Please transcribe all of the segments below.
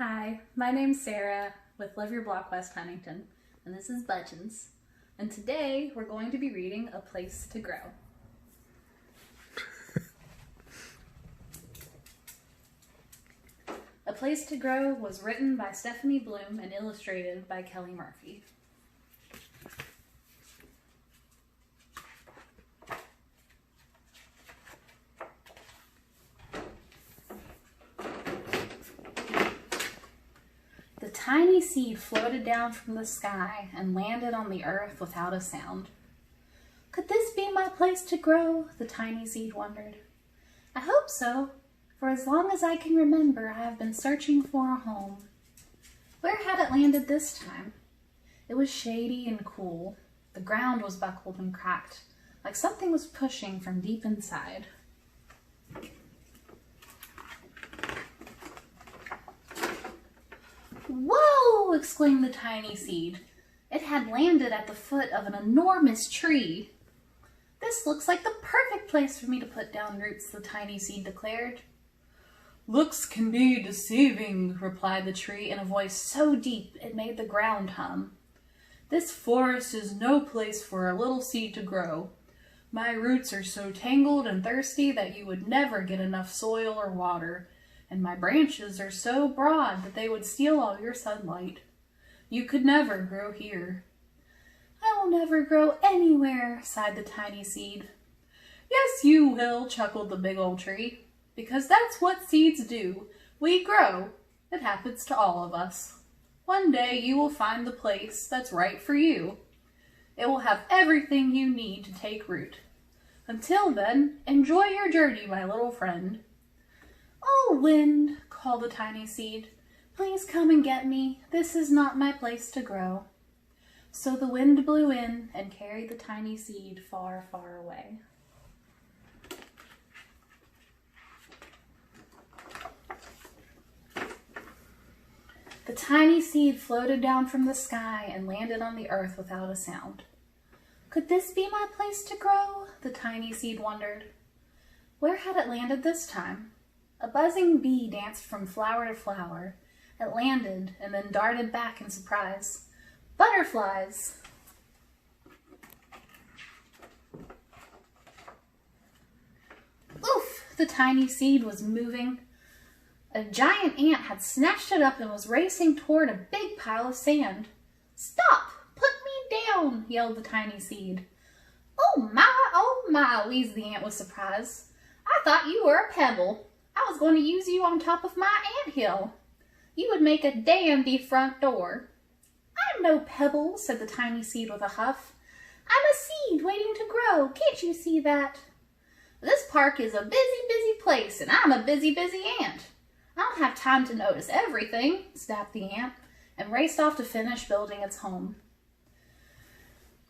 Hi, my name's Sarah with Live Your Block West Huntington, and this is Budgeons. And today we're going to be reading A Place to Grow. A Place to Grow was written by Stephanie Bloom and illustrated by Kelly Murphy. The tiny seed floated down from the sky and landed on the earth without a sound. Could this be my place to grow? The tiny seed wondered. I hope so, for as long as I can remember, I have been searching for a home. Where had it landed this time? It was shady and cool. The ground was buckled and cracked, like something was pushing from deep inside. Whoa! Exclaimed the tiny seed. It had landed at the foot of an enormous tree. This looks like the perfect place for me to put down roots, the tiny seed declared. Looks can be deceiving, replied the tree in a voice so deep it made the ground hum. This forest is no place for a little seed to grow. My roots are so tangled and thirsty that you would never get enough soil or water, and my branches are so broad that they would steal all your sunlight. You could never grow here. I will never grow anywhere, sighed the tiny seed. Yes, you will, chuckled the big old tree, because that's what seeds do. We grow. It happens to all of us. One day you will find the place that's right for you. It will have everything you need to take root. Until then, enjoy your journey, my little friend. Oh, wind, called the tiny seed, please come and get me. This is not my place to grow. So the wind blew in and carried the tiny seed far, far away. The tiny seed floated down from the sky and landed on the earth without a sound. Could this be my place to grow? The tiny seed wondered. Where had it landed this time? A buzzing bee danced from flower to flower. It landed and then darted back in surprise. Butterflies! Oof! The tiny seed was moving. A giant ant had snatched it up and was racing toward a big pile of sand. Stop! Put me down! Yelled the tiny seed. Oh my, wheezed the ant with surprise. I thought you were a pebble. I was going to use you on top of my anthill. You would make a dandy front door. I'm no pebble, said the tiny seed with a huff. I'm a seed waiting to grow. Can't you see that? This park is a busy place, and I'm a busy ant. I don't have time to notice everything, snapped the ant, and raced off to finish building its home.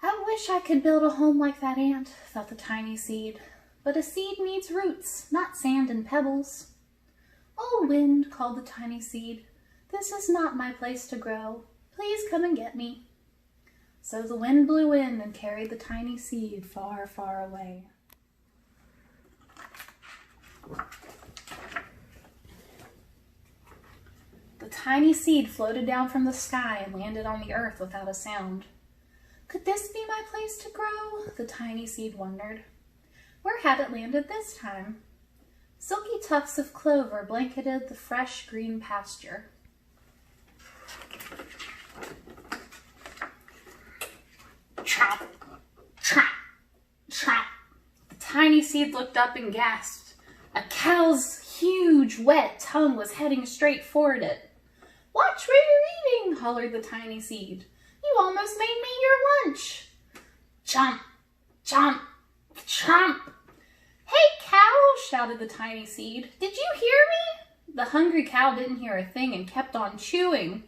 I wish I could build a home like that ant, thought the tiny seed. But a seed needs roots, not sand and pebbles. Oh, wind, called the tiny seed, this is not my place to grow. Please come and get me. So the wind blew in and carried the tiny seed far, far away. The tiny seed floated down from the sky and landed on the earth without a sound. Could this be my place to grow? The tiny seed wondered. Where had it landed this time? Silky tufts of clover blanketed the fresh green pasture. Chomp, chomp, chomp. The tiny seed looked up and gasped. A cow's huge, wet tongue was heading straight for it. Watch where you're eating, hollered the tiny seed. You almost made me your lunch. Chomp, chomp, chomp. Hey, cow, shouted the tiny seed. Did you hear me? The hungry cow didn't hear a thing and kept on chewing.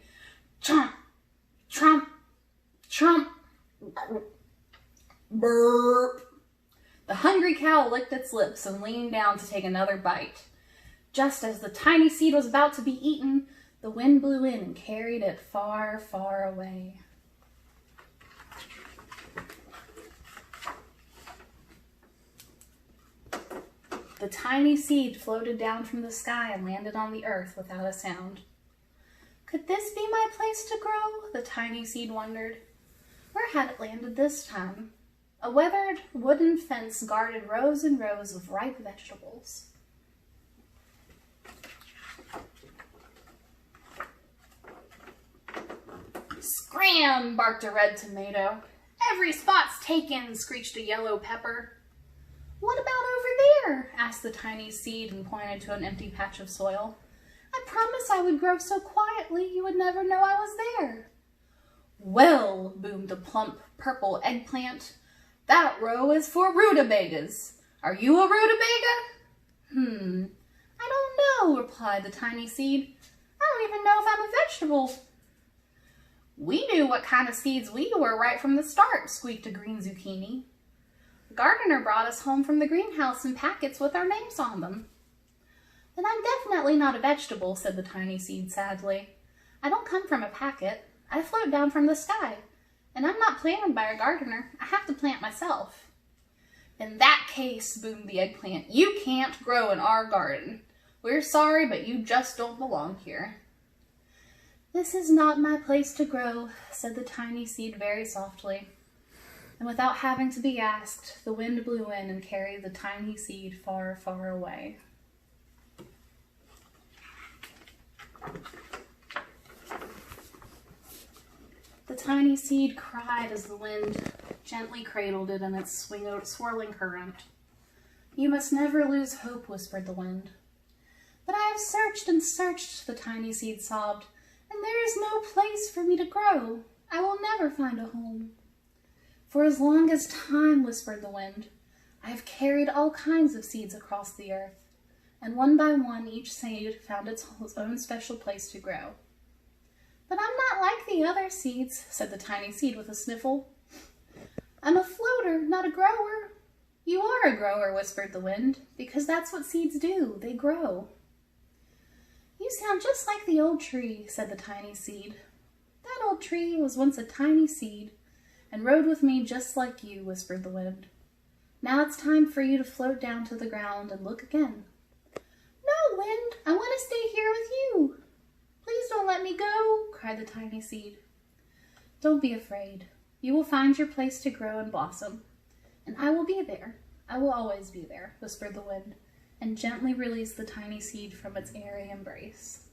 Chomp, chomp, chomp. Burp. The hungry cow licked its lips and leaned down to take another bite. Just as the tiny seed was about to be eaten, the wind blew in and carried it far, far away. The tiny seed floated down from the sky and landed on the earth without a sound. Could this be my place to grow? The tiny seed wondered. Where had it landed this time? A weathered wooden fence guarded rows and rows of ripe vegetables. Scram! Barked a red tomato. Every spot's taken, screeched a yellow pepper. What about over there? Asked the tiny seed and pointed to an empty patch of soil. I promised I would grow so quietly you would never know I was there. Well, boomed a plump purple eggplant, that row is for rutabagas. Are you a rutabaga? I don't know, replied the tiny seed. I don't even know if I'm a vegetable. We knew what kind of seeds we were right from the start, squeaked a green zucchini. The gardener brought us home from the greenhouse in packets with our names on them. Then I'm definitely not a vegetable, said the tiny seed sadly. I don't come from a packet. I float down from the sky. And I'm not planted by a gardener. I have to plant myself. In that case, boomed the eggplant, you can't grow in our garden. We're sorry, but you just don't belong here. This is not my place to grow, said the tiny seed very softly. And without having to be asked, the wind blew in and carried the tiny seed far, far away. The tiny seed cried as the wind gently cradled it in its swirling current. You must never lose hope, whispered the wind. But I have searched and searched, the tiny seed sobbed, and there is no place for me to grow. I will never find a home. For as long as time, whispered the wind, I have carried all kinds of seeds across the earth, and one by one each seed found its own special place to grow. But I'm not like the other seeds, said the tiny seed with a sniffle. I'm a floater, not a grower. You are a grower, whispered the wind, because that's what seeds do. They grow. You sound just like the old tree, said the tiny seed. That old tree was once a tiny seed and rode with me just like you, whispered the wind. Now it's time for you to float down to the ground and look again. No, wind, I want to stay here with you. Please don't let me go, cried the tiny seed. Don't be afraid. You will find your place to grow and blossom, and I will be there. I will always be there, whispered the wind, and gently released the tiny seed from its airy embrace.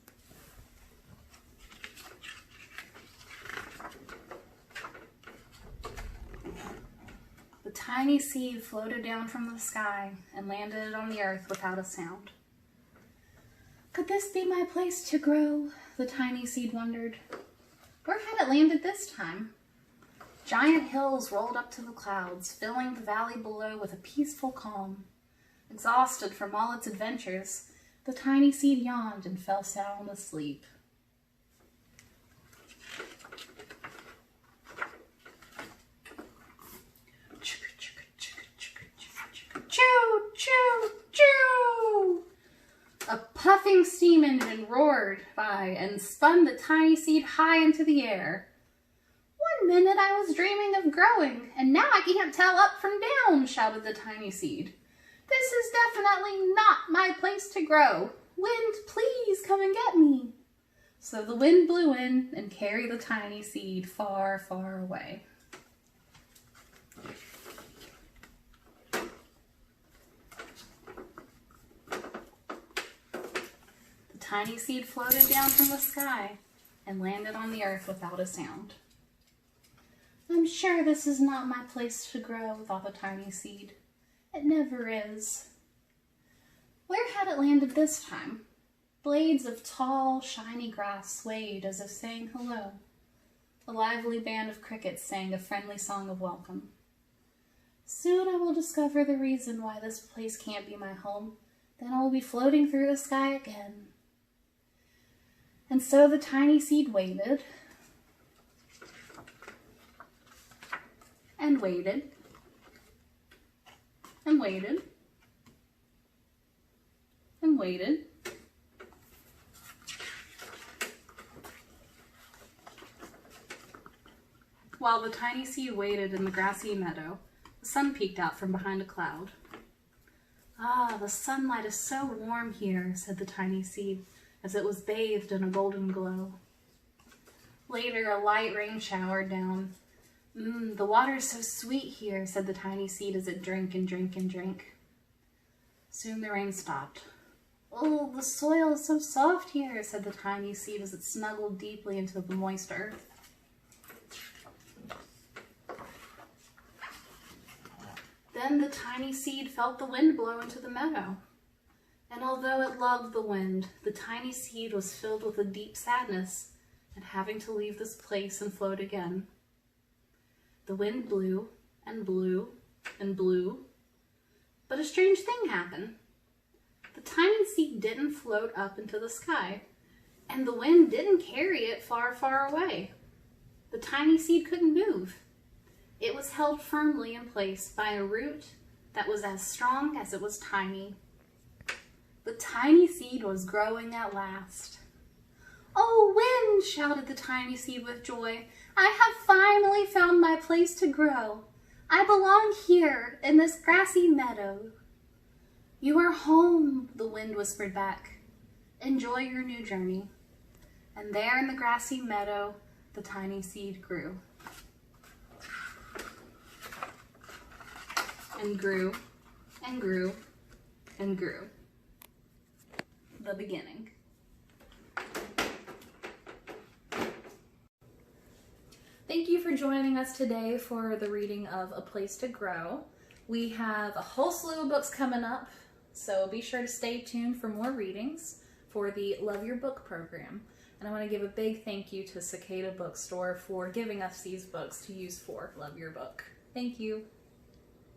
The tiny seed floated down from the sky and landed on the earth without a sound. Could this be my place to grow? The tiny seed wondered. Where had it landed this time? Giant hills rolled up to the clouds, filling the valley below with a peaceful calm. Exhausted from all its adventures, the tiny seed yawned and fell sound asleep. Choo, choo, choo! A puffing steam engine roared by and spun the tiny seed high into the air. 1 minute I was dreaming of growing, and now I can't tell up from down, shouted the tiny seed. This is definitely not my place to grow. Wind, please come and get me. So the wind blew in and carried the tiny seed far, far away. The tiny seed floated down from the sky and landed on the earth without a sound. I'm sure this is not my place to grow, thought the tiny seed. It never is. Where had it landed this time? Blades of tall, shiny grass swayed as if saying hello. A lively band of crickets sang a friendly song of welcome. Soon I will discover the reason why this place can't be my home. Then I will be floating through the sky again. And so the tiny seed waited and waited and waited and waited. While the tiny seed waited in the grassy meadow, the sun peeked out from behind a cloud. Ah, the sunlight is so warm here, said the tiny seed, as it was bathed in a golden glow. Later, a light rain showered down. The water is so sweet here, said the tiny seed as it drank and drank and drank. Soon the rain stopped. Oh, the soil is so soft here, said the tiny seed as it snuggled deeply into the moist earth. Then the tiny seed felt the wind blow into the meadow. And although it loved the wind, the tiny seed was filled with a deep sadness at having to leave this place and float again. The wind blew and blew and blew, but a strange thing happened. The tiny seed didn't float up into the sky, and the wind didn't carry it far, far away. The tiny seed couldn't move. It was held firmly in place by a root that was as strong as it was tiny. The tiny seed was growing at last. "Oh, wind!" shouted the tiny seed with joy. "I have finally found my place to grow. I belong here in this grassy meadow." "You are home," the wind whispered back. "Enjoy your new journey." And there in the grassy meadow, the tiny seed grew. And grew, and grew, and grew. The beginning. Thank you for joining us today for the reading of A Place to Grow. We have a whole slew of books coming up, so be sure to stay tuned for more readings for the Love Your Book program. And I want to give a big thank you to Cicada Bookstore for giving us these books to use for Love Your Book. Thank you.